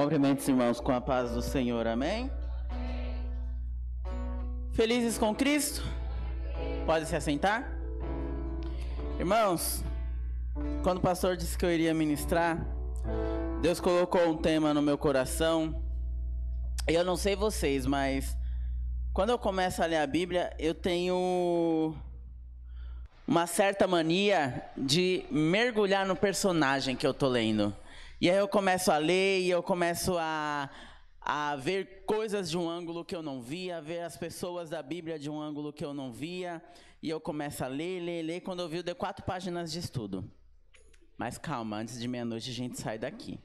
Cumprimente os irmãos com a paz do Senhor, amém? Felizes com Cristo? Pode se assentar? Irmãos, quando o pastor disse que eu iria ministrar, Deus colocou um tema no meu coração. E eu não sei vocês, mas quando eu começo a ler a Bíblia, eu tenho uma certa mania de mergulhar no personagem que eu tô lendo. E aí eu começo a ler e eu começo a ver coisas de um ângulo que eu não via, a ver as pessoas da Bíblia de um ângulo que eu não via. E eu começo a ler. Quando eu vi, eu dei 4 páginas de estudo. Mas calma, antes de meia-noite a gente sai daqui.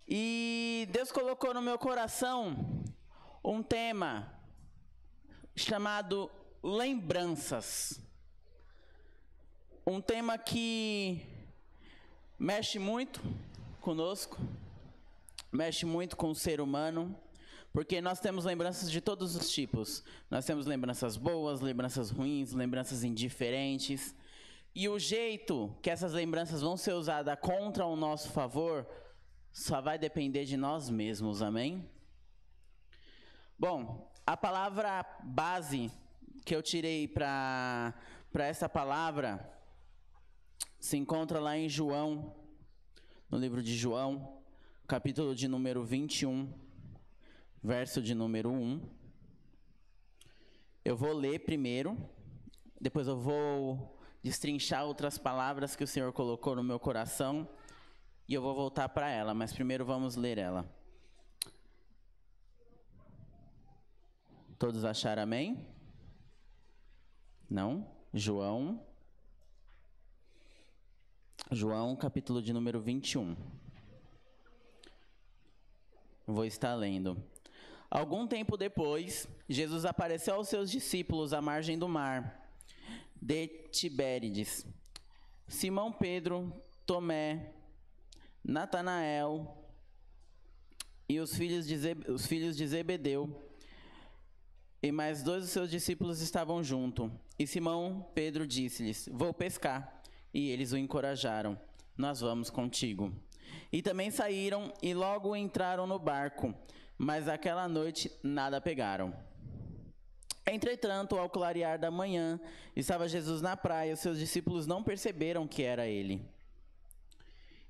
E Deus colocou no meu coração um tema chamado lembranças. Um tema que mexe muito conosco, mexe muito com o ser humano, porque nós temos lembranças de todos os tipos. Nós temos lembranças boas, lembranças ruins, lembranças indiferentes. E o jeito que essas lembranças vão ser usadas contra o nosso favor só vai depender de nós mesmos, amém? Bom, a palavra base que eu tirei para essa palavra se encontra lá em João, no livro de João, capítulo de número 21, verso de número 1. Eu vou ler primeiro, depois eu vou destrinchar outras palavras que o Senhor colocou no meu coração e eu vou voltar para ela, mas primeiro vamos ler ela. Todos acharam amém? Não? João, capítulo de número 21. Vou estar lendo. Algum tempo depois, Jesus apareceu aos seus discípulos à margem do mar de Tibériades. Simão Pedro, Tomé, Natanael e os filhos de Zebedeu e mais 2 dos seus discípulos estavam junto. E Simão Pedro disse-lhes: "Vou pescar." E eles o encorajaram: "Nós vamos contigo." E também saíram e logo entraram no barco, mas aquela noite nada pegaram. Entretanto, ao clarear da manhã, estava Jesus na praia, e os seus discípulos não perceberam que era ele.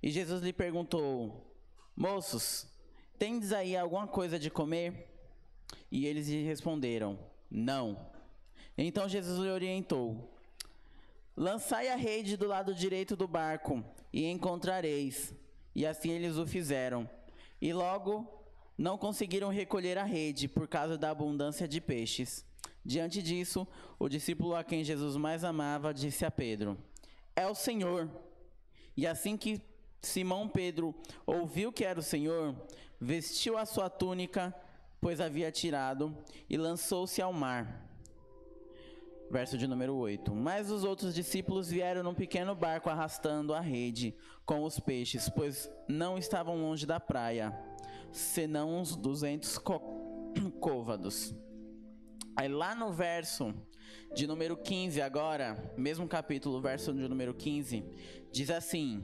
E Jesus lhe perguntou: "Moços, tendes aí alguma coisa de comer?" E eles lhe responderam: "Não." Então Jesus lhe orientou: "Lançai a rede do lado direito do barco, e encontrareis." E assim eles o fizeram. E logo não conseguiram recolher a rede, por causa da abundância de peixes. Diante disso, o discípulo a quem Jesus mais amava disse a Pedro: "É o Senhor." E assim que Simão Pedro ouviu que era o Senhor, vestiu a sua túnica, pois havia tirado, e lançou-se ao mar. Verso de número 8. Mas os outros discípulos vieram num pequeno barco arrastando a rede com os peixes, pois não estavam longe da praia, senão uns 200 côvados. Aí lá no verso de número 15 agora, mesmo capítulo, verso de número 15, diz assim: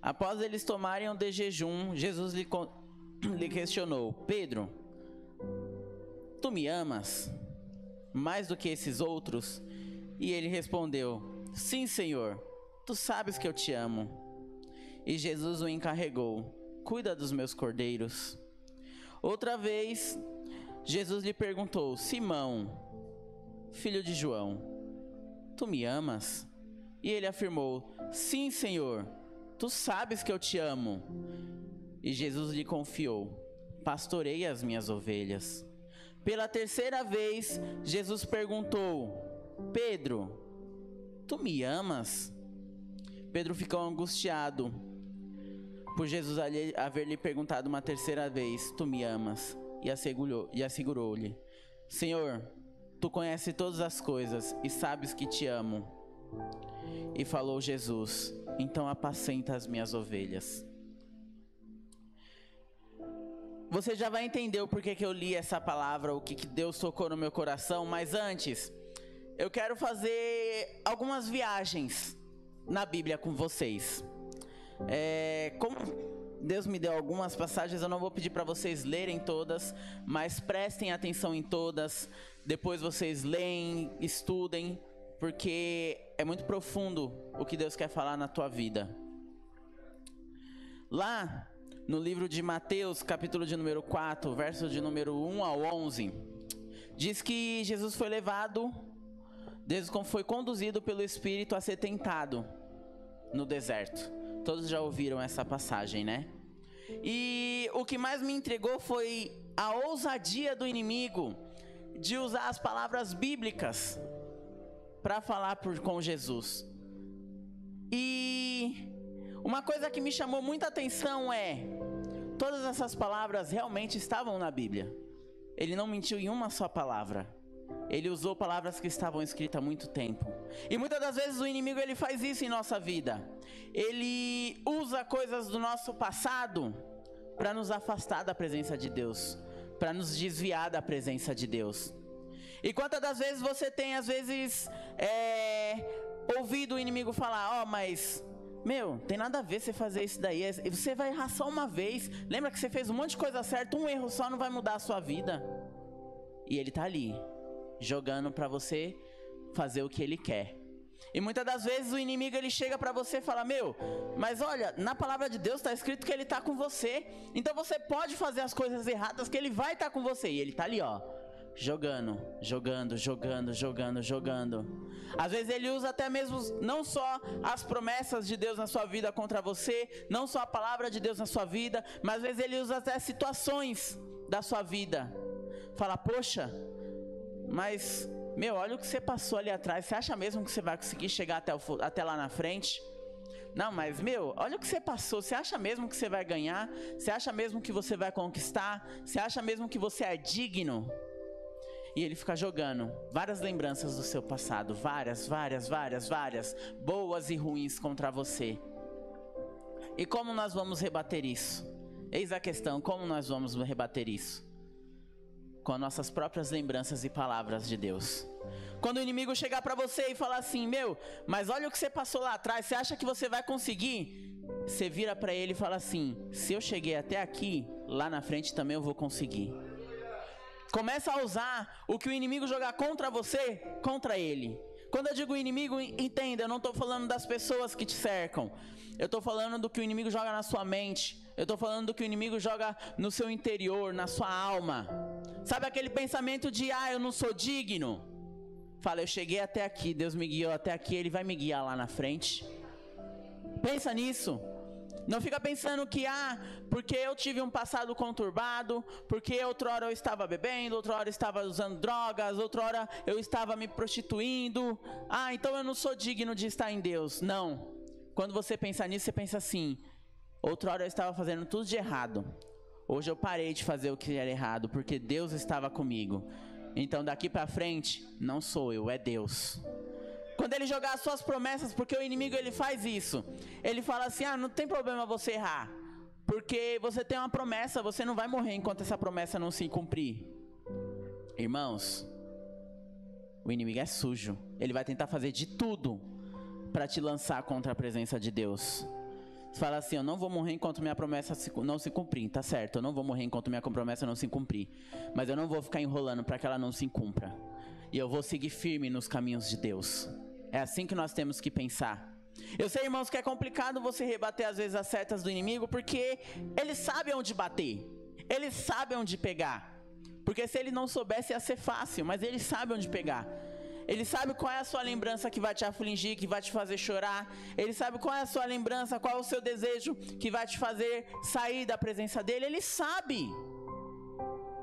após eles tomarem um de jejum, Jesus lhe questionou: "Pedro, tu me amas mais do que esses outros?" E ele respondeu: "Sim, Senhor, tu sabes que eu te amo." E Jesus o encarregou: "Cuida dos meus cordeiros." Outra vez, Jesus lhe perguntou: "Simão, filho de João, tu me amas?" E ele afirmou: "Sim, Senhor, tu sabes que eu te amo." E Jesus lhe confiou: "Pastoreia as minhas ovelhas." Pela terceira vez, Jesus perguntou: "Pedro, tu me amas?" Pedro ficou angustiado por Jesus haver lhe perguntado uma terceira vez: "Tu me amas?" E assegurou-lhe: "Senhor, tu conheces todas as coisas e sabes que te amo." E falou Jesus: "Então apacenta as minhas ovelhas." Você já vai entender o porquê que eu li essa palavra, o que Deus tocou no meu coração, mas antes, eu quero fazer algumas viagens na Bíblia com vocês. Como Deus me deu algumas passagens, eu não vou pedir para vocês lerem todas, mas prestem atenção em todas. Depois vocês leem, estudem, porque é muito profundo o que Deus quer falar na tua vida. Lá no livro de Mateus, capítulo de número 4, verso de número 1 ao 11, diz que Jesus foi levado, foi conduzido pelo Espírito a ser tentado no deserto. Todos já ouviram essa passagem, né? E o que mais me intrigou foi a ousadia do inimigo de usar as palavras bíblicas para falar com Jesus. E uma coisa que me chamou muita atenção é: todas essas palavras realmente estavam na Bíblia. Ele não mentiu em uma só palavra. Ele usou palavras que estavam escritas há muito tempo. E muitas das vezes o inimigo ele faz isso em nossa vida. Ele usa coisas do nosso passado para nos afastar da presença de Deus, para nos desviar da presença de Deus. E quantas das vezes você tem, às vezes, ouvido o inimigo falar: mas, tem nada a ver você fazer isso daí. Você vai errar só uma vez. Lembra que você fez um monte de coisa certa, um erro só não vai mudar a sua vida. E ele tá ali, jogando para você fazer o que ele quer. E muitas das vezes o inimigo ele chega para você e fala: mas olha, na palavra de Deus está escrito que ele está com você. Então você pode fazer as coisas erradas que ele vai estar com você. E ele tá ali, jogando. Às vezes ele usa até mesmo não só as promessas de Deus na sua vida contra você, não só a palavra de Deus na sua vida, mas às vezes ele usa até situações da sua vida. Fala: poxa, mas olha o que você passou ali atrás. Você acha mesmo que você vai conseguir chegar até lá na frente? Não, mas olha o que você passou. Você acha mesmo que você vai ganhar? Você acha mesmo que você vai conquistar? Você acha mesmo que você é digno? E ele fica jogando várias lembranças do seu passado, várias, boas e ruins contra você. E como nós vamos rebater isso? Eis a questão: como nós vamos rebater isso? Com nossas próprias lembranças e palavras de Deus. Quando o inimigo chegar para você e falar assim: mas olha o que você passou lá atrás, você acha que você vai conseguir? Você vira para ele e fala assim: se eu cheguei até aqui, lá na frente também eu vou conseguir. Começa a usar o que o inimigo jogar contra você, contra ele. Quando eu digo inimigo, entenda, eu não estou falando das pessoas que te cercam. Eu estou falando do que o inimigo joga na sua mente. Eu estou falando do que o inimigo joga no seu interior, na sua alma. Sabe aquele pensamento de: eu não sou digno? Fala: eu cheguei até aqui, Deus me guiou até aqui, Ele vai me guiar lá na frente. Pensa nisso. Não fica pensando que, porque eu tive um passado conturbado, porque outra hora eu estava bebendo, outra hora eu estava usando drogas, outra hora eu estava me prostituindo. Então eu não sou digno de estar em Deus. Não. Quando você pensa nisso, você pensa assim: outra hora eu estava fazendo tudo de errado. Hoje eu parei de fazer o que era errado, porque Deus estava comigo. Então daqui para frente, não sou eu, é Deus. Quando ele jogar as suas promessas, porque o inimigo ele faz isso. Ele fala assim: não tem problema você errar, porque você tem uma promessa, você não vai morrer enquanto essa promessa não se cumprir. Irmãos, o inimigo é sujo. Ele vai tentar fazer de tudo para te lançar contra a presença de Deus. Você fala assim: eu não vou morrer enquanto minha promessa não se cumprir. Tá certo, eu não vou morrer enquanto minha promessa não se cumprir, mas eu não vou ficar enrolando para que ela não se cumpra. E eu vou seguir firme nos caminhos de Deus. É assim que nós temos que pensar. Eu sei, irmãos, que é complicado você rebater às vezes as setas do inimigo, porque ele sabe onde bater, ele sabe onde pegar. Porque se ele não soubesse ia ser fácil, mas ele sabe onde pegar. Ele sabe qual é a sua lembrança que vai te afligir, que vai te fazer chorar. Ele sabe qual é a sua lembrança, qual é o seu desejo que vai te fazer sair da presença dele. Ele sabe.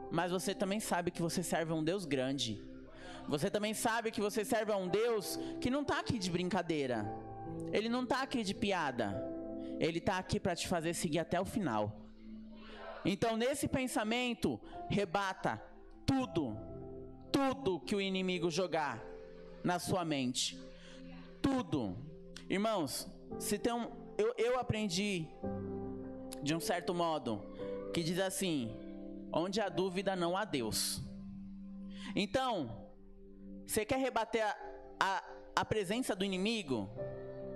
Mas você também sabe que você serve a um Deus grande. Você também sabe que você serve a um Deus que não está aqui de brincadeira. Ele não está aqui de piada. Ele está aqui para te fazer seguir até o final. Então, nesse pensamento, rebata tudo que o inimigo jogar na sua mente. Tudo. Irmãos, se tem eu aprendi de um certo modo que diz assim: onde há dúvida não há Deus. Então, você quer rebater a presença do inimigo?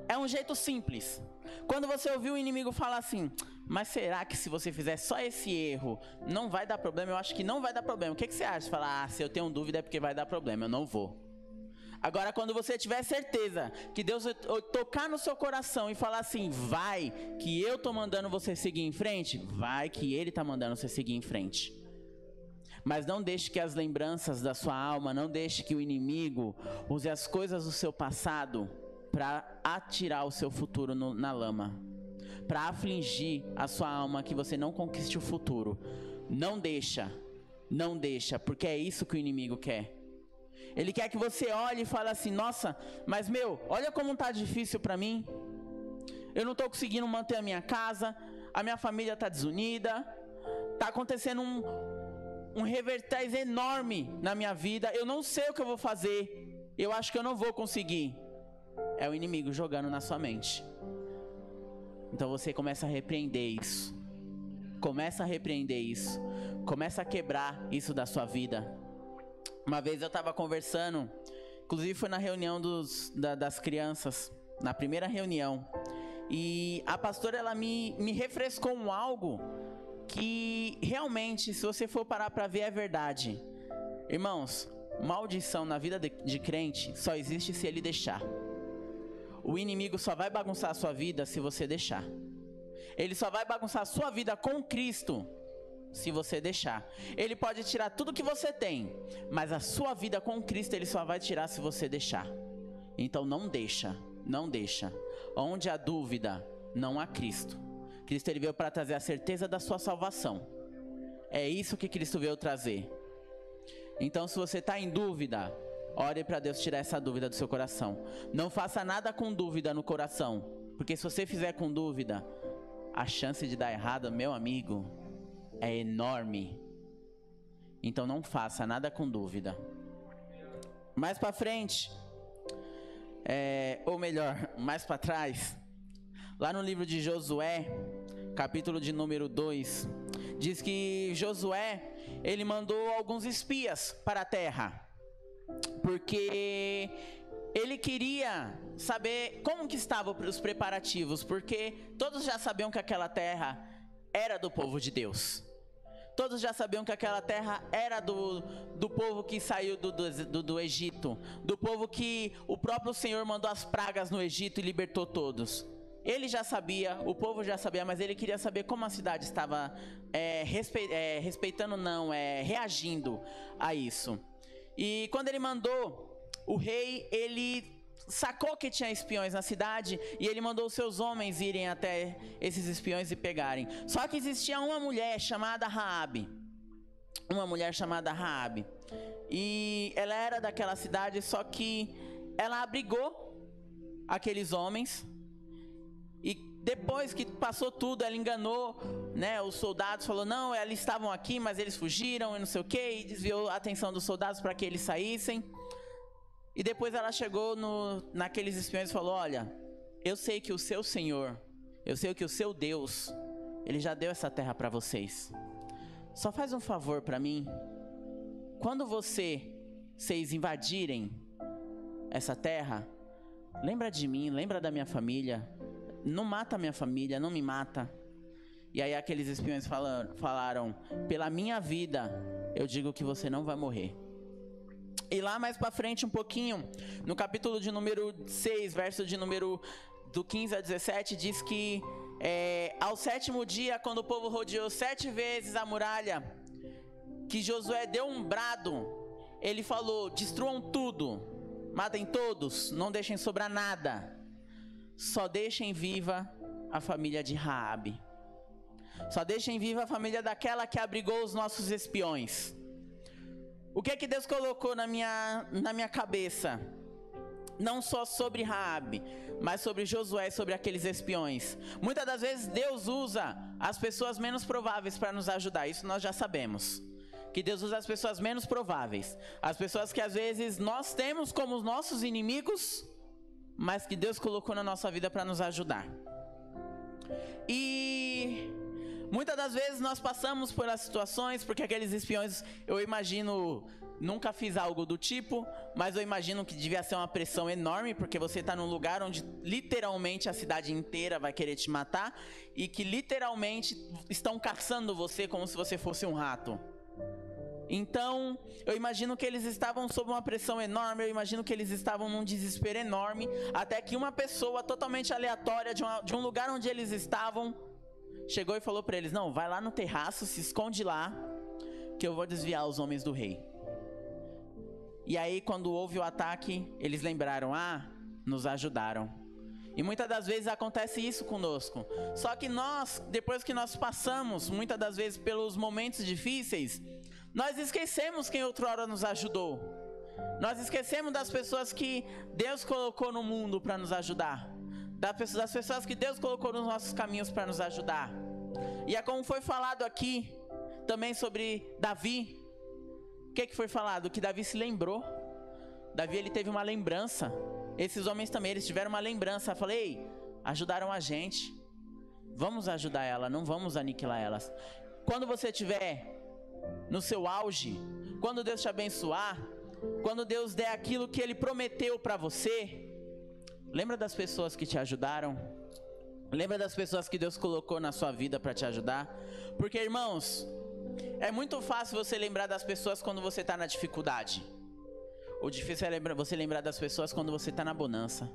É É um jeito simples. Quando você ouvir o inimigo falar assim, mas será que se você fizer só esse erro, não vai dar problema? Eu acho que não vai dar problema. O que você acha? Você fala, se eu tenho dúvida é porque vai dar problema, eu não vou. Agora, quando você tiver certeza que Deus vai tocar no seu coração e falar assim, vai, que eu tô mandando você seguir em frente, vai que Ele tá mandando você seguir em frente. Mas não deixe que as lembranças da sua alma, não deixe que o inimigo use as coisas do seu passado para atirar o seu futuro na lama, para afligir a sua alma, que você não conquiste o futuro. Não deixa, porque é isso que o inimigo quer. Ele quer que você olhe e fale assim, nossa, mas olha como tá difícil para mim. Eu não tô conseguindo manter a minha casa, a minha família tá desunida, tá acontecendo um revertéis enorme na minha vida, eu não sei o que eu vou fazer, eu acho que eu não vou conseguir. É o inimigo jogando na sua mente. Então você começa a repreender isso. Começa a quebrar isso da sua vida. Uma vez eu estava conversando, inclusive foi na reunião das crianças, na primeira reunião, e a pastora ela me refrescou algo que realmente, se você for parar para ver, é verdade. Irmãos, maldição na vida de crente só existe se ele deixar. O inimigo só vai bagunçar a sua vida se você deixar. Ele só vai bagunçar a sua vida com Cristo se você deixar. Ele pode tirar tudo que você tem, mas a sua vida com Cristo ele só vai tirar se você deixar. Então não deixa. Onde há dúvida, não há Cristo. Cristo ele veio para trazer a certeza da sua salvação. É isso que Cristo veio trazer. Então se você está em dúvida, ore para Deus tirar essa dúvida do seu coração. Não faça nada com dúvida no coração, porque se você fizer com dúvida, a chance de dar errado, meu amigo, é enorme. Então não faça nada com dúvida. Mais para frente, ou melhor, mais para trás, lá no livro de Josué, capítulo de número 2, diz que Josué, ele mandou alguns espias para a terra, porque ele queria saber como que estavam os preparativos, porque todos já sabiam que aquela terra era do povo de Deus. Todos já sabiam que aquela terra era do povo que saiu do Egito, do povo que o próprio Senhor mandou as pragas no Egito e libertou todos. Ele já sabia, o povo já sabia, mas ele queria saber como a cidade estava reagindo a isso. E quando ele mandou, o rei, ele sacou que tinha espiões na cidade e ele mandou os seus homens irem até esses espiões e pegarem. Só que existia uma mulher chamada Raabe. E ela era daquela cidade, só que ela abrigou aqueles homens. E depois que passou tudo, ela enganou, né, os soldados, falou, não, eles estavam aqui, mas eles fugiram e não sei o que, e desviou a atenção dos soldados para que eles saíssem. E depois ela chegou naqueles espiões e falou, olha, eu sei que o seu Senhor, eu sei que o seu Deus, ele já deu essa terra para vocês. Só faz um favor para mim, quando vocês invadirem essa terra, lembra de mim, lembra da minha família, não mata a minha família, não me mata. E aí aqueles espiões falaram, pela minha vida, eu digo que você não vai morrer. E lá mais pra frente um pouquinho, no capítulo de número 6, verso de número do 15 a 17, diz que ao 7º dia, quando o povo rodeou 7 vezes a muralha, que Josué deu um brado, ele falou, destruam tudo, matem todos, não deixem sobrar nada, só deixem viva a família de Raabe, só deixem viva a família daquela que abrigou os nossos espiões. O que é que Deus colocou na minha cabeça? Não só sobre Raabe, mas sobre Josué, sobre aqueles espiões. Muitas das vezes Deus usa as pessoas menos prováveis para nos ajudar. Isso nós já sabemos. Que Deus usa as pessoas menos prováveis. As pessoas que às vezes nós temos como os nossos inimigos, mas que Deus colocou na nossa vida para nos ajudar. E muitas das vezes nós passamos por as situações, porque aqueles espiões, eu imagino, Nunca fiz algo do tipo, mas eu imagino que devia ser uma pressão enorme, porque você está num lugar onde literalmente a cidade inteira vai querer te matar e que literalmente estão caçando você como se você fosse um rato. Então, eu imagino que eles estavam sob uma pressão enorme, eu imagino que eles estavam num desespero enorme, até que uma pessoa totalmente aleatória de um lugar onde eles estavam chegou e falou para eles: não, vai lá no terraço, se esconde lá, que eu vou desviar os homens do rei. E aí, quando houve o ataque, eles lembraram: ah, nos ajudaram. E muitas das vezes acontece isso conosco. Só que nós, depois que nós passamos, muitas das vezes pelos momentos difíceis, nós esquecemos quem outrora nos ajudou. Nós esquecemos das pessoas que Deus colocou no mundo para nos ajudar. Das pessoas que Deus colocou nos nossos caminhos para nos ajudar. E é como foi falado aqui, também sobre Davi. O que foi falado? Que Davi se lembrou. Davi, ele teve uma lembrança. Esses homens também, eles tiveram uma lembrança. Eu falei: ei, ajudaram a gente. Vamos ajudar ela, não vamos aniquilar elas. Quando você estiver no seu auge, quando Deus te abençoar, quando Deus der aquilo que Ele prometeu para você, lembra das pessoas que te ajudaram? Lembra das pessoas que Deus colocou na sua vida para te ajudar? Porque, irmãos, é muito fácil você lembrar das pessoas quando você está na dificuldade. O difícil é você lembrar das pessoas quando você está na bonança.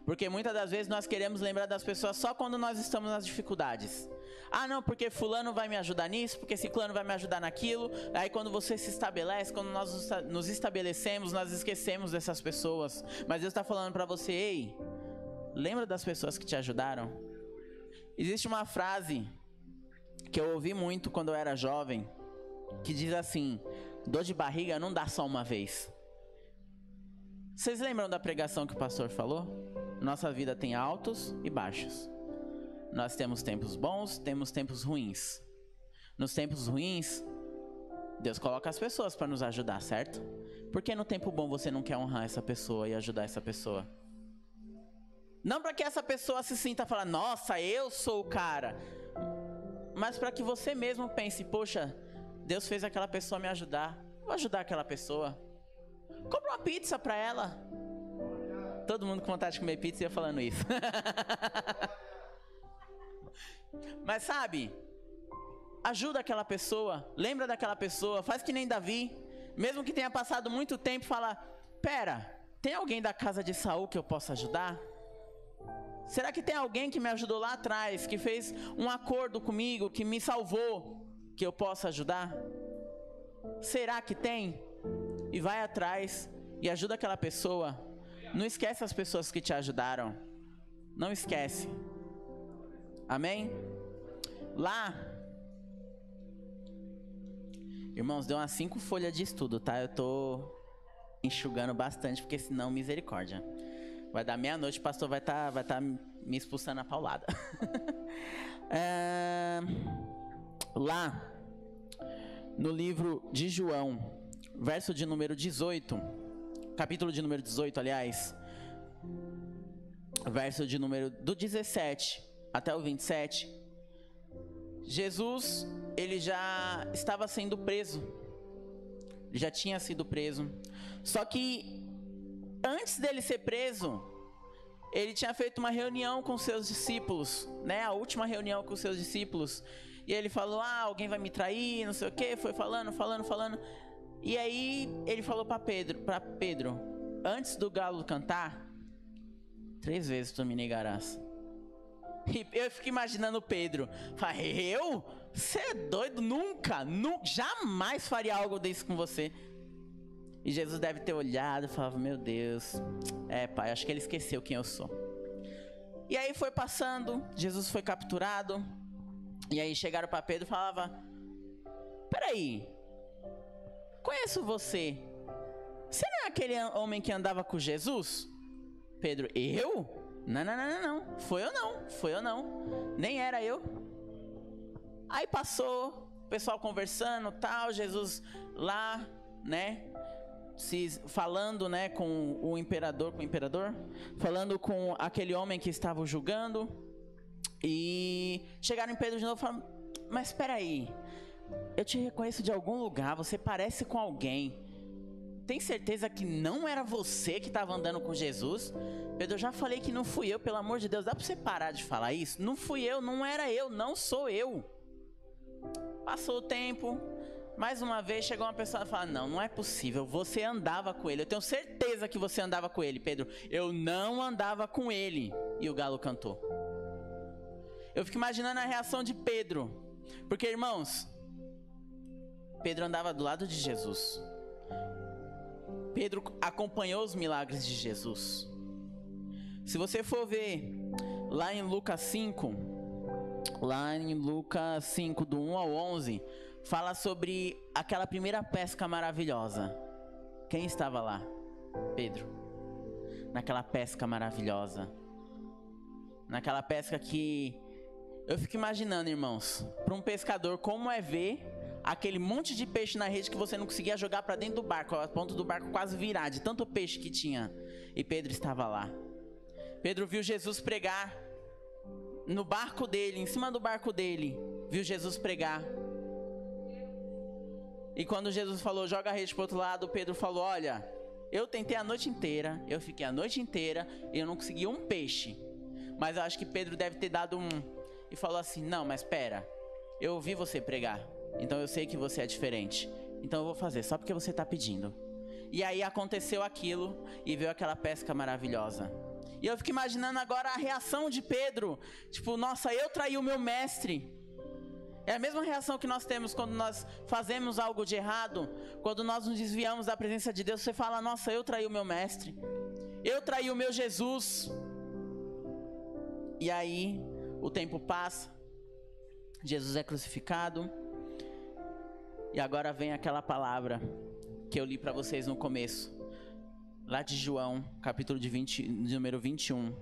Porque muitas das vezes nós queremos lembrar das pessoas só quando nós estamos nas dificuldades. Ah, não, porque fulano vai me ajudar nisso, porque ciclano vai me ajudar naquilo. Aí quando você se estabelece, quando nós nos estabelecemos, nós esquecemos dessas pessoas. Mas Deus está falando para você: ei, lembra das pessoas que te ajudaram? Existe uma frase que eu ouvi muito quando eu era jovem, que diz assim: dor de barriga não dá só uma vez. Vocês lembram da pregação que o pastor falou? Nossa vida tem altos e baixos. Nós temos tempos bons, temos tempos ruins. Nos tempos ruins, Deus coloca as pessoas para nos ajudar, certo? Por que no tempo bom você não quer honrar essa pessoa e ajudar essa pessoa? Não para que essa pessoa se sinta falar: nossa, eu sou o cara. Mas para que você mesmo pense: poxa, Deus fez aquela pessoa me ajudar, vou ajudar aquela pessoa. Compra uma pizza para ela. Todo mundo com vontade de comer pizza ia falando isso. Mas sabe, ajuda aquela pessoa, lembra daquela pessoa, faz que nem Davi. Mesmo que tenha passado muito tempo, fala: pera, tem alguém da casa de Saul que eu possa ajudar? Será que tem alguém que me ajudou lá atrás, que fez um acordo comigo, que me salvou, que eu possa ajudar? Será que tem? E vai atrás e ajuda aquela pessoa. Não esquece as pessoas que te ajudaram. Não esquece. Amém? Lá, irmãos, deu umas 5 folhas de estudo, tá? Eu tô enxugando bastante, porque senão, misericórdia. Vai dar meia-noite, o pastor vai tá me expulsando a paulada. Lá, no livro de João, verso de número 18, capítulo de número 18, aliás, verso de número do 17 até o 27, Jesus, ele já estava sendo preso, ele já tinha sido preso, só que antes dele ser preso, ele tinha feito uma reunião com seus discípulos, né, a última reunião com seus discípulos, e ele falou: ah, alguém vai me trair, não sei o que, foi falando, e aí ele falou para Pedro, antes do galo cantar, 3 vezes tu me negarás. E eu fico imaginando Pedro, falei: eu? Você é doido? Nunca, jamais faria algo desse com você. E Jesus deve ter olhado e falava: meu Deus, pai, acho que ele esqueceu quem eu sou. E aí foi passando, Jesus foi capturado, e aí chegaram para Pedro e falavam: peraí, conheço você, você não é aquele homem que andava com Jesus? Pedro: eu? Não, foi eu não, nem era eu. Aí passou, o pessoal conversando, tal, Jesus lá, né, falando, né, com o imperador, falando com aquele homem que estava o julgando, e chegaram em Pedro de novo e falaram: mas espera aí, eu te reconheço de algum lugar, você parece com alguém. tem certeza que não era você que estava andando com Jesus? Pedro, eu já falei que não fui eu, pelo amor de Deus, dá para você parar de falar isso? Não fui eu, não era eu, não sou eu. Passou o tempo, mais uma vez chegou uma pessoa e falou, não é possível, você andava com ele, eu tenho certeza que você andava com ele. Pedro, eu não andava com ele. E o galo cantou. Eu fico imaginando a reação de Pedro, porque irmãos, Pedro andava do lado de Jesus. Pedro acompanhou os milagres de Jesus. Se você for ver lá em Lucas 5, do 1 ao 11, fala sobre aquela primeira pesca maravilhosa. Quem estava lá? Pedro. Naquela pesca maravilhosa. Naquela pesca que... Eu fico imaginando, irmãos, para um pescador, como é ver aquele monte de peixe na rede que você não conseguia jogar para dentro do barco, a ponto do barco quase virar, de tanto peixe que tinha. E Pedro estava lá. Pedro viu Jesus pregar no barco dele, em cima do barco dele. Viu Jesus pregar. E quando Jesus falou, joga a rede para o outro lado, Pedro falou, olha, eu tentei a noite inteira, eu fiquei a noite inteira e eu não consegui um peixe. Mas eu acho que Pedro deve ter dado e falou assim, não, mas espera, eu ouvi você pregar, então eu sei que você é diferente, então eu vou fazer, só porque você está pedindo. E aí aconteceu aquilo, e veio aquela pesca maravilhosa. E eu fico imaginando agora a reação de Pedro, tipo, nossa, eu traí o meu mestre. É a mesma reação que nós temos quando nós fazemos algo de errado, quando nós nos desviamos da presença de Deus. Você fala, nossa, eu traí o meu mestre, eu traí o meu Jesus. E aí o tempo passa, Jesus é crucificado, e agora vem aquela palavra que eu li para vocês no começo, lá de João, capítulo de número 21,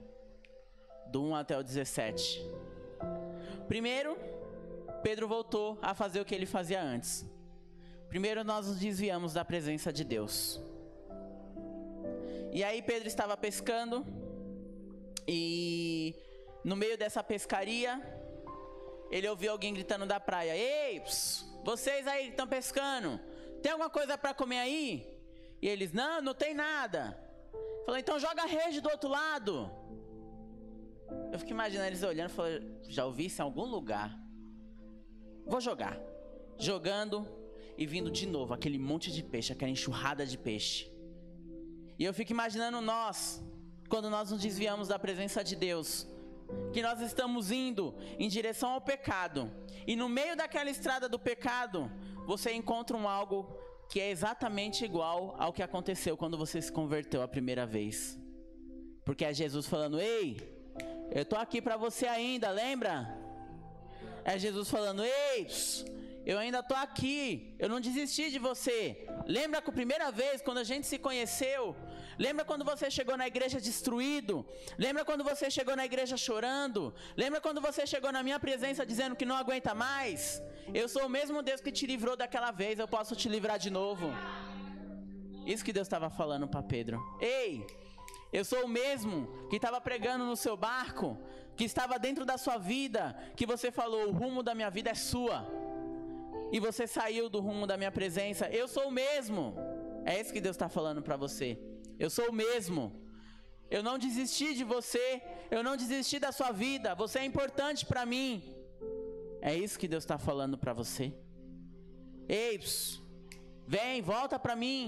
do 1 até o 17. Primeiro, Pedro voltou a fazer o que ele fazia antes. Primeiro nós nos desviamos da presença de Deus. E aí Pedro estava pescando, e no meio dessa pescaria, ele ouviu alguém gritando da praia, ei, vocês aí que estão pescando, tem alguma coisa para comer aí? E eles, não tem nada. Falou, então joga a rede do outro lado. Eu fico imaginando eles olhando e falando, já ouvi isso em algum lugar, vou jogar. Jogando e vindo de novo aquele monte de peixe, aquela enxurrada de peixe. E eu fico imaginando nós, quando nós nos desviamos da presença de Deus, que nós estamos indo em direção ao pecado, e no meio daquela estrada do pecado, você encontra algo que é exatamente igual ao que aconteceu quando você se converteu a primeira vez. Porque é Jesus falando, ei, eu tô aqui para você ainda, lembra? É Jesus falando, ei, eu ainda tô aqui, eu não desisti de você. Lembra que a primeira vez, quando a gente se conheceu, lembra quando você chegou na igreja destruído? Lembra quando você chegou na igreja chorando? Lembra quando você chegou na minha presença dizendo que não aguenta mais? Eu sou o mesmo Deus que te livrou daquela vez, eu posso te livrar de novo. Isso que Deus estava falando para Pedro. Ei, eu sou o mesmo que estava pregando no seu barco, que estava dentro da sua vida, que você falou, o rumo da minha vida é sua, e você saiu do rumo da minha presença. Eu sou o mesmo. É isso que Deus está falando para você. Eu sou o mesmo. Eu não desisti de você, eu não desisti da sua vida, você é importante para mim. É isso que Deus está falando para você. Ei, vem, volta para mim.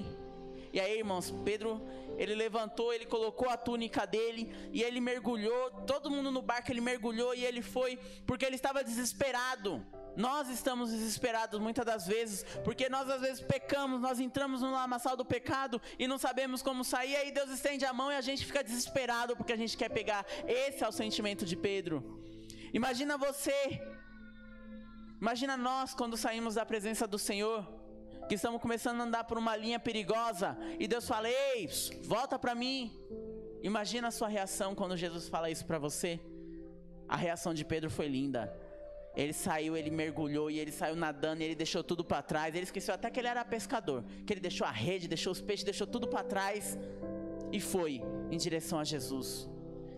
E aí, irmãos, Pedro, ele levantou, ele colocou a túnica dele e ele mergulhou. Todo mundo no barco, ele mergulhou e ele foi, porque ele estava desesperado. Nós estamos desesperados muitas das vezes, porque nós às vezes pecamos, nós entramos no lamaçal do pecado e não sabemos como sair. Aí Deus estende a mão e a gente fica desesperado porque a gente quer pegar. Esse é o sentimento de Pedro. Imagina você, imagina nós quando saímos da presença do Senhor, que estamos começando a andar por uma linha perigosa e Deus fala, ei, volta para mim. Imagina a sua reação quando Jesus fala isso para você. A reação de Pedro foi linda. Ele saiu, ele mergulhou e ele saiu nadando e ele deixou tudo para trás. Ele esqueceu até que ele era pescador, que ele deixou a rede, deixou os peixes, deixou tudo para trás e foi em direção a Jesus.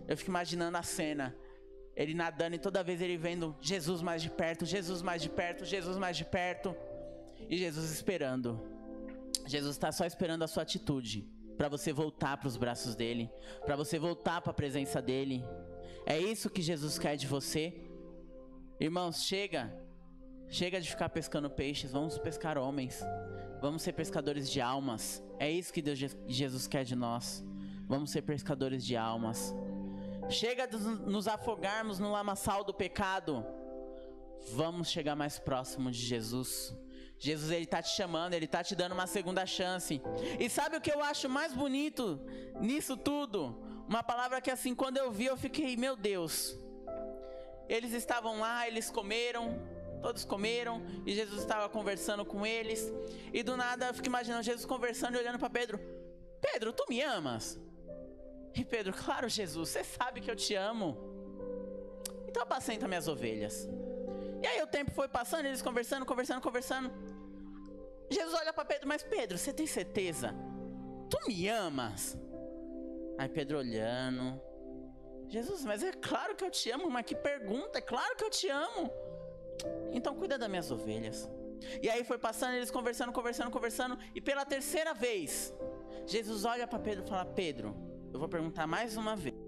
Eu fico imaginando a cena, ele nadando e toda vez ele vendo Jesus mais de perto, Jesus mais de perto, Jesus mais de perto, e Jesus esperando. Jesus está só esperando a sua atitude, para você voltar para os braços dele, para você voltar para a presença dele. É isso que Jesus quer de você. Irmãos, chega de ficar pescando peixes, vamos pescar homens, vamos ser pescadores de almas. É isso que Jesus quer de nós, vamos ser pescadores de almas. Chega de nos afogarmos no lamaçal do pecado, vamos chegar mais próximo de Jesus. Jesus, ele tá te chamando, ele tá te dando uma segunda chance. E sabe o que eu acho mais bonito nisso tudo? Uma palavra que assim, quando eu vi, eu fiquei, meu Deus. Eles estavam lá, eles comeram, todos comeram, e Jesus estava conversando com eles. E do nada eu fico imaginando Jesus conversando e olhando para Pedro. Pedro, tu me amas? E Pedro, claro, Jesus, você sabe que eu te amo. Então apacenta minhas ovelhas. E aí o tempo foi passando, eles conversando. Jesus olha para Pedro, mas Pedro, você tem certeza? Tu me amas? Aí Pedro olhando. Jesus, mas é claro que eu te amo, mas que pergunta, é claro que eu te amo. Então cuida das minhas ovelhas. E aí foi passando, eles conversando. E pela terceira vez, Jesus olha para Pedro e fala, Pedro, eu vou perguntar mais uma vez.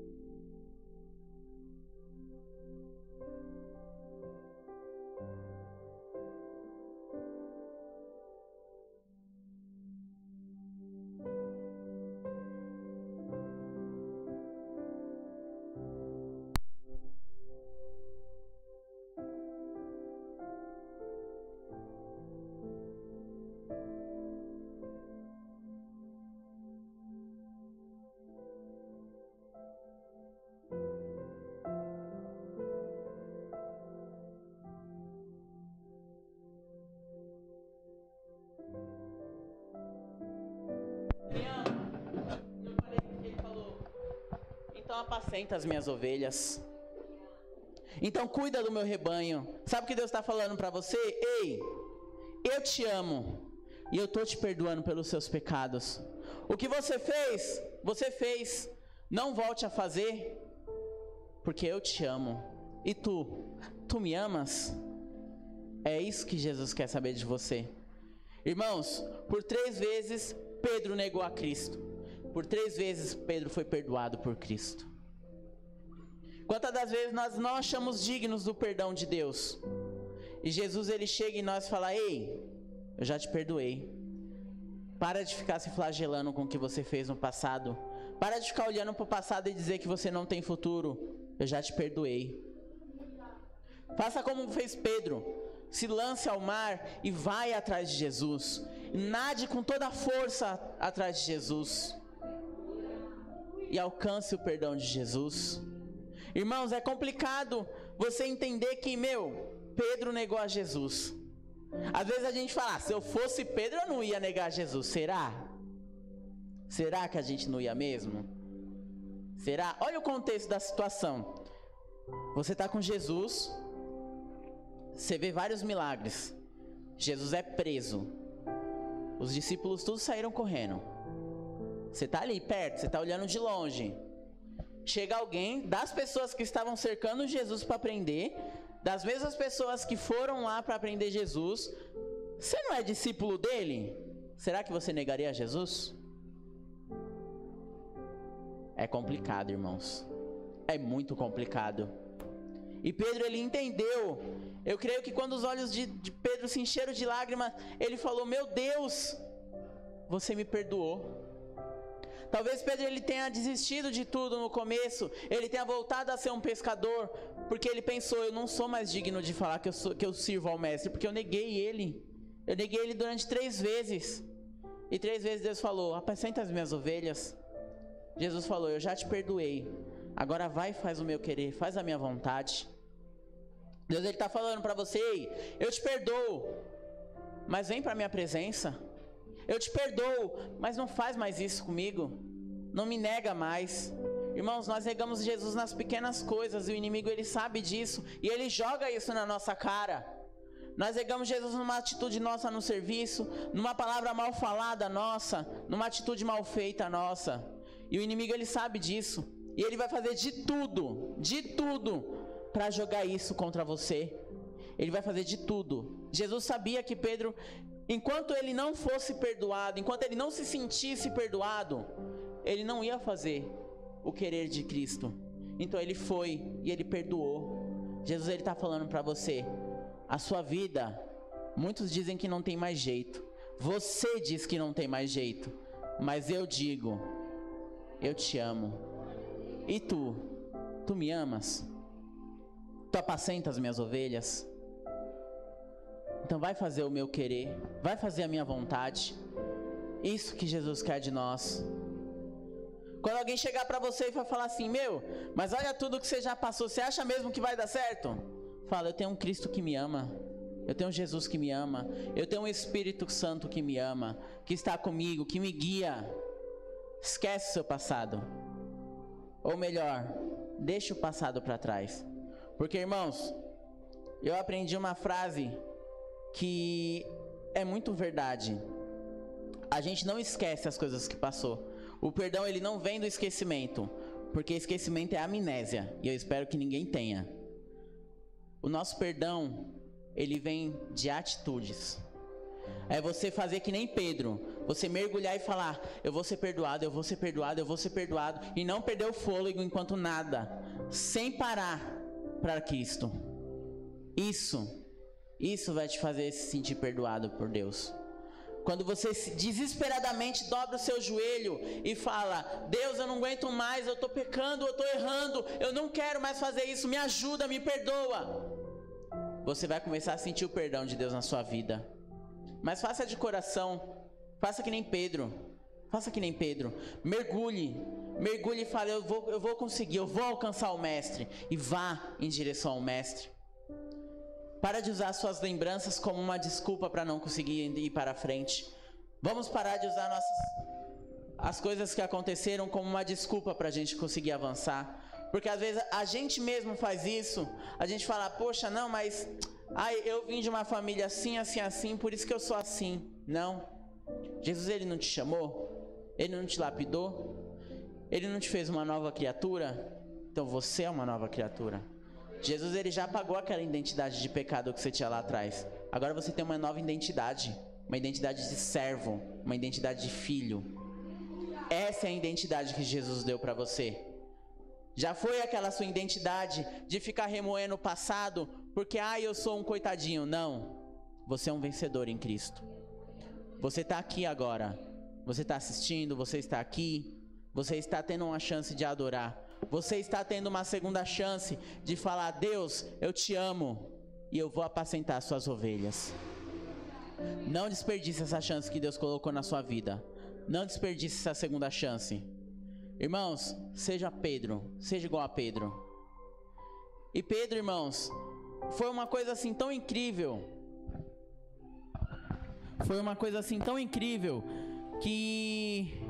Então apacenta as minhas ovelhas. Então cuida do meu rebanho. Sabe o que Deus está falando para você? Ei, eu te amo. E eu estou te perdoando pelos seus pecados. O que você fez, você fez. Não volte a fazer. Porque eu te amo. E tu me amas? É isso que Jesus quer saber de você. Irmãos, por 3 vezes Pedro negou a Cristo. Por 3 vezes Pedro foi perdoado por Cristo. Quantas das vezes nós não achamos dignos do perdão de Deus? E Jesus, ele chega em nós e fala, ei, eu já te perdoei. Para de ficar se flagelando com o que você fez no passado. Para de ficar olhando para o passado e dizer que você não tem futuro. Eu já te perdoei. Faça como fez Pedro. Se lance ao mar e vai atrás de Jesus. Nade com toda a força atrás de Jesus. E alcance o perdão de Jesus. Irmãos, é complicado você entender que, Pedro negou a Jesus. Às vezes a gente fala, se eu fosse Pedro eu não ia negar Jesus. Será? Será que a gente não ia mesmo? Será? Olha o contexto da situação. Você está com Jesus, você vê vários milagres. Jesus é preso. Os discípulos todos saíram correndo. Você está ali perto, você está olhando de longe. Chega alguém das pessoas que estavam cercando Jesus para prender, das mesmas pessoas que foram lá para prender Jesus. Você não é discípulo dele? Será que você negaria a Jesus? É complicado, irmãos. É muito complicado. E Pedro, ele entendeu. Eu creio que quando os olhos de Pedro se encheram de lágrimas, ele falou, meu Deus, você me perdoou. Talvez Pedro, ele tenha desistido de tudo no começo. Ele tenha voltado a ser um pescador, porque ele pensou, eu não sou mais digno de falar que eu sirvo ao mestre, porque eu neguei ele. Eu neguei ele durante 3 vezes. E 3 vezes Deus falou, apacenta as minhas ovelhas. Jesus falou, eu já te perdoei. Agora vai e faz o meu querer, faz a minha vontade. Deus, ele está falando para você, ei, eu te perdoo, mas vem para a minha presença. Eu te perdoo, mas não faz mais isso comigo. Não me nega mais. Irmãos, nós negamos Jesus nas pequenas coisas, e o inimigo, ele sabe disso, e ele joga isso na nossa cara. Nós negamos Jesus numa atitude nossa no serviço, numa palavra mal falada nossa, numa atitude mal feita nossa. E o inimigo, ele sabe disso, e ele vai fazer de tudo, para jogar isso contra você. Ele vai fazer de tudo. Jesus sabia que Pedro, enquanto ele não fosse perdoado, enquanto ele não se sentisse perdoado, ele não ia fazer o querer de Cristo. Então ele foi e ele perdoou. Jesus, ele está falando para você, a sua vida, muitos dizem que não tem mais jeito. Você diz que não tem mais jeito, mas eu digo, eu te amo. E tu me amas? Tu apacenta as minhas ovelhas? Então vai fazer o meu querer, vai fazer a minha vontade. Isso que Jesus quer de nós. Quando alguém chegar para você e vai falar assim, mas olha tudo que você já passou, você acha mesmo que vai dar certo? Fala, eu tenho um Cristo que me ama. Eu tenho um Jesus que me ama. Eu tenho um Espírito Santo que me ama, que está comigo, que me guia. Esquece o seu passado. Ou melhor, deixa o passado para trás. Porque, irmãos, eu aprendi uma frase que é muito verdade. A gente não esquece as coisas que passou. O perdão, ele não vem do esquecimento, porque esquecimento é amnésia, e eu espero que ninguém tenha. O nosso perdão, ele vem de atitudes. É você fazer que nem Pedro, você mergulhar e falar, eu vou ser perdoado, eu vou ser perdoado, eu vou ser perdoado, e não perder o fôlego enquanto nada, sem parar para Cristo. Isso vai te fazer se sentir perdoado por Deus. Quando você desesperadamente dobra o seu joelho e fala, Deus, eu não aguento mais, eu estou pecando, eu estou errando, eu não quero mais fazer isso, me ajuda, me perdoa. Você vai começar a sentir o perdão de Deus na sua vida. Mas faça de coração, faça que nem Pedro, mergulhe e fale, eu vou conseguir, eu vou alcançar o Mestre, e vá em direção ao Mestre. Para de usar suas lembranças como uma desculpa para não conseguir ir para frente. Vamos parar de usar as coisas que aconteceram como uma desculpa para a gente conseguir avançar. Porque às vezes a gente mesmo faz isso. A gente fala, poxa, não, mas eu vim de uma família assim, assim, assim, por isso que eu sou assim. Não. Jesus, ele não te chamou? Ele não te lapidou? Ele não te fez uma nova criatura? Então você é uma nova criatura. Jesus, ele já apagou aquela identidade de pecado que você tinha lá atrás. Agora você tem uma nova identidade. Uma identidade de servo. Uma identidade de filho. Essa é a identidade que Jesus deu para você. Já foi aquela sua identidade de ficar remoendo o passado porque, eu sou um coitadinho. Não. Você é um vencedor em Cristo. Você está aqui agora. Você está assistindo, você está aqui. Você está tendo uma chance de adorar. Você está tendo uma segunda chance de falar, Deus, eu te amo e eu vou apacentar suas ovelhas. Não desperdice essa chance que Deus colocou na sua vida. Não desperdice essa segunda chance. Irmãos, seja Pedro, seja igual a Pedro. E Pedro, irmãos, foi uma coisa assim tão incrível. Foi uma coisa assim tão incrível que,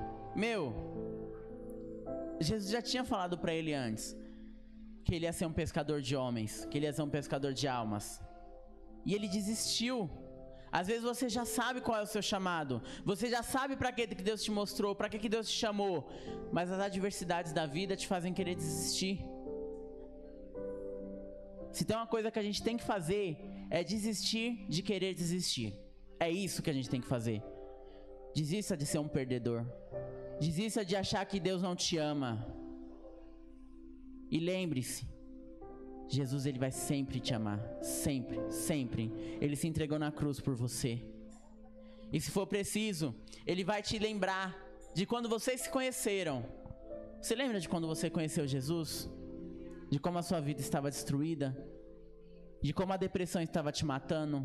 Jesus já tinha falado para ele antes que ele ia ser um pescador de homens, que ele ia ser um pescador de almas. E ele desistiu. Às vezes você já sabe qual é o seu chamado. Você já sabe para que Deus te mostrou, para que Deus te chamou. Mas as adversidades da vida te fazem querer desistir. Se tem uma coisa que a gente tem que fazer, é desistir de querer desistir. É isso que a gente tem que fazer. Desista de ser um perdedor. Desista de achar que Deus não te ama. E lembre-se, Jesus, ele vai sempre te amar. Sempre, sempre. Ele se entregou na cruz por você. E se for preciso, ele vai te lembrar de quando vocês se conheceram. Você lembra de quando você conheceu Jesus? De como a sua vida estava destruída? De como a depressão estava te matando?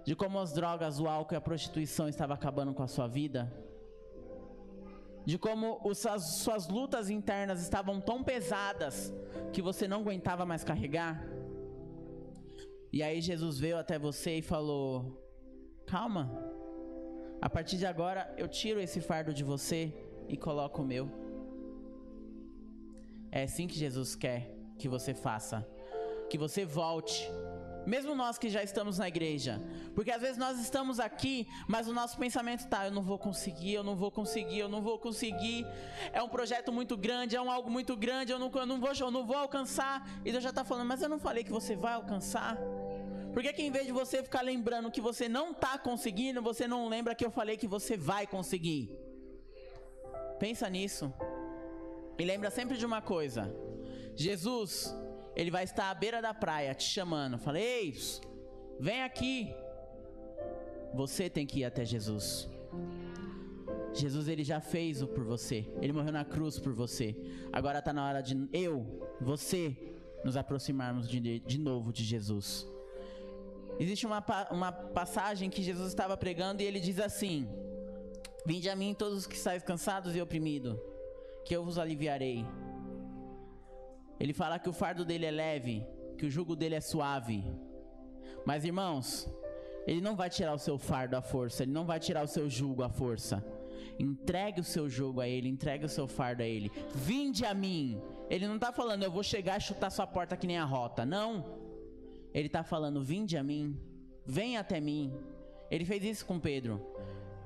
De como as drogas, o álcool e a prostituição estavam acabando com a sua vida? De como as suas lutas internas estavam tão pesadas que você não aguentava mais carregar? E aí Jesus veio até você e falou, calma, a partir de agora eu tiro esse fardo de você e coloco o meu. É assim que Jesus quer que você faça, que você volte. Mesmo nós que já estamos na igreja. Porque às vezes nós estamos aqui, mas o nosso pensamento está, eu não vou conseguir. É um projeto muito grande, é algo muito grande, eu não vou alcançar. E Deus já está falando, mas eu não falei que você vai alcançar? Por que em vez de você ficar lembrando que você não está conseguindo, você não lembra que eu falei que você vai conseguir? Pensa nisso. E lembra sempre de uma coisa. Jesus, ele vai estar à beira da praia te chamando. Fala, ei, vem aqui. Você tem que ir até Jesus. Jesus, ele já fez o por você. Ele morreu na cruz por você. Agora está na hora de você, nos aproximarmos de novo de Jesus. Existe uma passagem que Jesus estava pregando e ele diz assim: vinde a mim todos os que estáis cansados e oprimidos, que eu vos aliviarei. Ele fala que o fardo dele é leve, que o jugo dele é suave. Mas irmãos, ele não vai tirar o seu fardo à força, ele não vai tirar o seu jugo à força. Entregue o seu jugo a ele, entregue o seu fardo a ele. Vinde a mim. Ele não está falando, eu vou chegar e chutar sua porta que nem a rota. Não. Ele está falando, vinde a mim. Vem até mim. Ele fez isso com Pedro.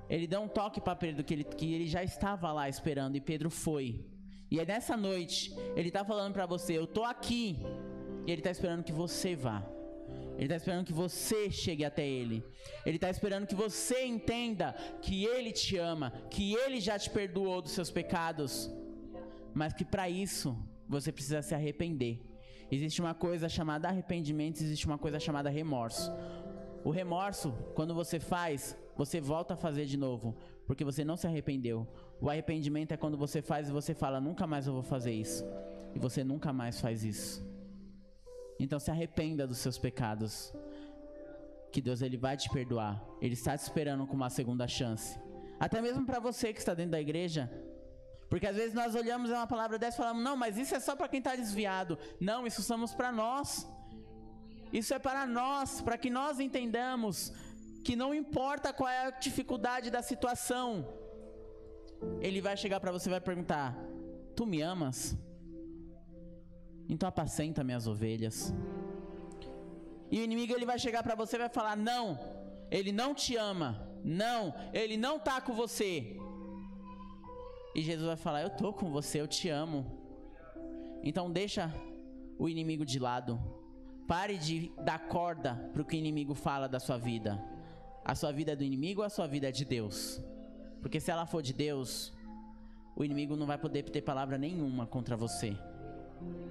Ele deu um toque para Pedro que ele já estava lá esperando e Pedro foi. E é nessa noite, ele está falando para você, eu estou aqui. E ele está esperando que você vá. Ele está esperando que você chegue até ele. Ele está esperando que você entenda que ele te ama, que ele já te perdoou dos seus pecados, mas que para isso você precisa se arrepender. Existe uma coisa chamada arrependimento, existe uma coisa chamada remorso. O remorso, quando você faz, você volta a fazer de novo, porque você não se arrependeu. O arrependimento é quando você faz e você fala, nunca mais eu vou fazer isso. E você nunca mais faz isso. Então se arrependa dos seus pecados, que Deus ele vai te perdoar. Ele está te esperando com uma segunda chance. Até mesmo para você que está dentro da igreja. Porque às vezes nós olhamos uma palavra dessa e falamos, não, mas isso é só para quem está desviado. Não, isso somos para nós. Isso é para nós, para que nós entendamos que não importa qual é a dificuldade da situação, ele vai chegar para você e vai perguntar, tu me amas? Então apacenta minhas ovelhas. E o inimigo ele vai chegar para você e vai falar, não, ele não te ama. Não, ele não está com você. E Jesus vai falar, eu estou com você, eu te amo. Então deixa o inimigo de lado. Pare de dar corda para o que o inimigo fala da sua vida. A sua vida é do inimigo ou a sua vida é de Deus? Porque se ela for de Deus, o inimigo não vai poder ter palavra nenhuma contra você.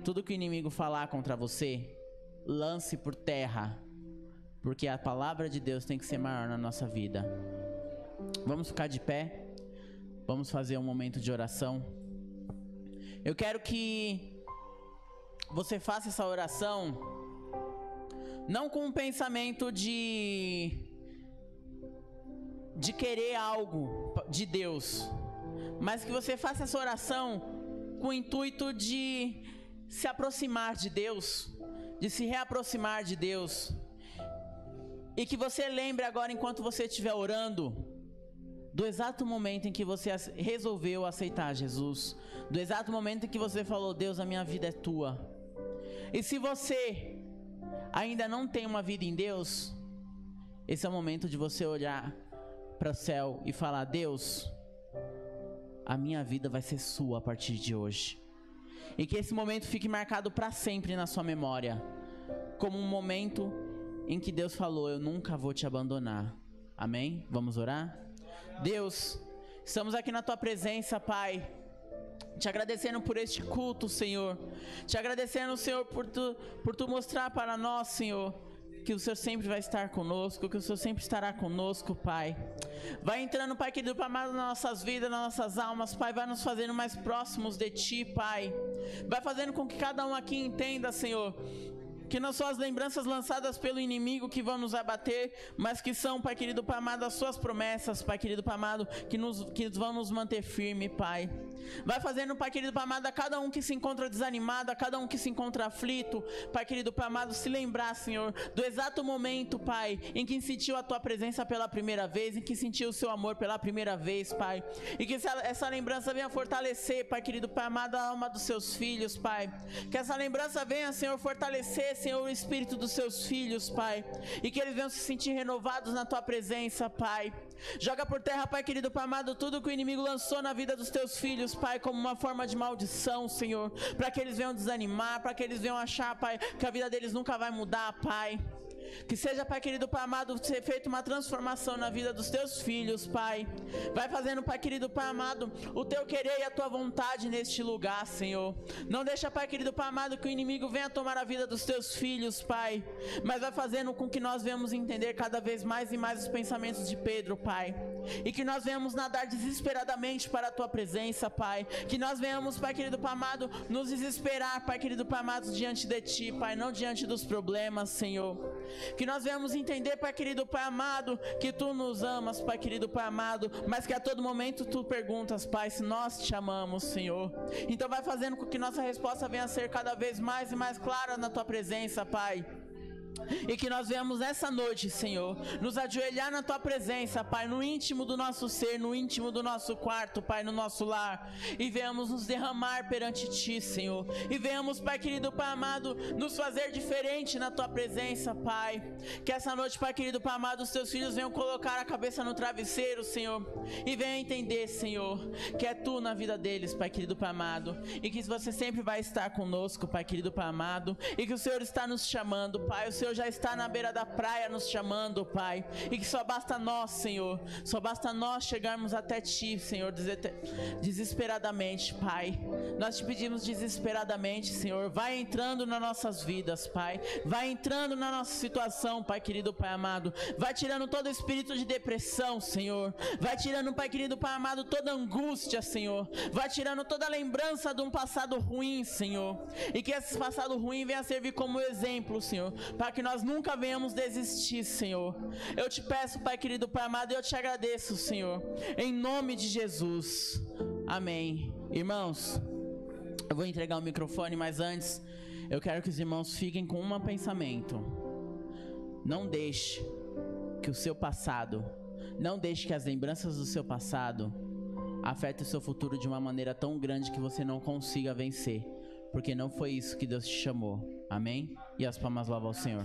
Tudo que o inimigo falar contra você, lance por terra, porque a palavra de Deus tem que ser maior na nossa vida. Vamos ficar de pé, vamos fazer um momento de oração. Eu quero que você faça essa oração, não com um pensamento de querer algo de Deus, mas que você faça essa oração com o intuito de se aproximar de Deus, de se reaproximar de Deus. E que você lembre agora, enquanto você estiver orando, do exato momento em que você resolveu aceitar Jesus, do exato momento em que você falou, Deus, a minha vida é tua. E se você ainda não tem uma vida em Deus, esse é o momento de você olhar para o céu e falar, Deus, a minha vida vai ser sua a partir de hoje. E que esse momento fique marcado para sempre na sua memória, como um momento em que Deus falou, eu nunca vou te abandonar. Amém? Vamos orar? Deus, estamos aqui na tua presença, Pai, te agradecendo por este culto, Senhor, te agradecendo, Senhor, por tu mostrar para nós, Senhor, que o Senhor sempre vai estar conosco, que o Senhor sempre estará conosco, Pai. Vai entrando, Pai querido, amado, nas nossas vidas, nas nossas almas, Pai, vai nos fazendo mais próximos de Ti, Pai. Vai fazendo com que cada um aqui entenda, Senhor, que não são as lembranças lançadas pelo inimigo que vão nos abater, mas que são, Pai querido, Pai amado, as suas promessas, Pai querido, Pai amado, que vão nos manter firme, Pai. Vai fazendo, Pai querido, Pai amado, a cada um que se encontra desanimado, a cada um que se encontra aflito, Pai querido, Pai amado, se lembrar, Senhor, do exato momento, Pai, em que sentiu a Tua presença pela primeira vez, em que sentiu o Seu amor pela primeira vez, Pai, e que essa lembrança venha fortalecer, Pai querido, Pai amado, a alma dos Seus filhos, Pai, que essa lembrança venha, Senhor, fortalecer, Senhor, o espírito dos Seus filhos, Pai, e que eles venham se sentir renovados na Tua presença, Pai. Joga por terra, Pai querido, Pai amado, tudo que o inimigo lançou na vida dos Teus filhos, Pai, como uma forma de maldição, Senhor, para que eles venham desanimar, para que eles venham achar, Pai, que a vida deles nunca vai mudar, Pai. Que seja, Pai querido, Pai amado, ser feita uma transformação na vida dos teus filhos, Pai. Vai fazendo, Pai querido, Pai amado, o teu querer e a tua vontade neste lugar, Senhor. Não deixa, Pai querido, Pai amado, que o inimigo venha tomar a vida dos teus filhos, Pai. Mas vai fazendo com que nós venhamos entender cada vez mais e mais os pensamentos de Pedro, Pai. E que nós venhamos nadar desesperadamente para a tua presença, Pai. Que nós venhamos, Pai querido, Pai amado, nos desesperar, Pai querido, Pai amado, diante de ti, Pai, não diante dos problemas, Senhor. Que nós venhamos entender, Pai querido, Pai amado, que tu nos amas, Pai querido, Pai amado, mas que a todo momento tu perguntas, Pai, se nós te amamos, Senhor. Então vai fazendo com que nossa resposta venha a ser cada vez mais e mais clara na tua presença, Pai. E que nós venhamos essa noite, Senhor, nos ajoelhar na tua presença, Pai, no íntimo do nosso ser, no íntimo do nosso quarto, Pai, no nosso lar, e venhamos nos derramar perante ti, Senhor, e venhamos, Pai querido, Pai amado, nos fazer diferente na tua presença, Pai. Que essa noite, Pai querido, Pai amado, os teus filhos venham colocar a cabeça no travesseiro, Senhor, e venham entender, Senhor, que é tu na vida deles, Pai querido, Pai amado, e que você sempre vai estar conosco, Pai querido, Pai amado, e que o Senhor está nos chamando, Pai. O Senhor já está na beira da praia nos chamando, Pai, e que só basta nós, Senhor, só basta nós chegarmos até ti, Senhor, desesperadamente, Pai. Nós te pedimos desesperadamente, Senhor, vai entrando nas nossas vidas, Pai, vai entrando na nossa situação, Pai querido, Pai amado, vai tirando todo espírito de depressão, Senhor, vai tirando, Pai querido, Pai amado, toda angústia, Senhor, vai tirando toda lembrança de um passado ruim, Senhor, e que esse passado ruim venha servir como exemplo, Senhor, para que nós nunca venhamos desistir, Senhor. Eu te peço, Pai querido, Pai amado, e eu te agradeço, Senhor, em nome de Jesus, amém. Irmãos, eu vou entregar o microfone, mas antes eu quero que os irmãos fiquem com um pensamento. Não deixe que o seu passado, não deixe que as lembranças do seu passado afetem o seu futuro de uma maneira tão grande que você não consiga vencer, porque não foi isso que Deus te chamou. Amém? E as palmas louvam ao Senhor.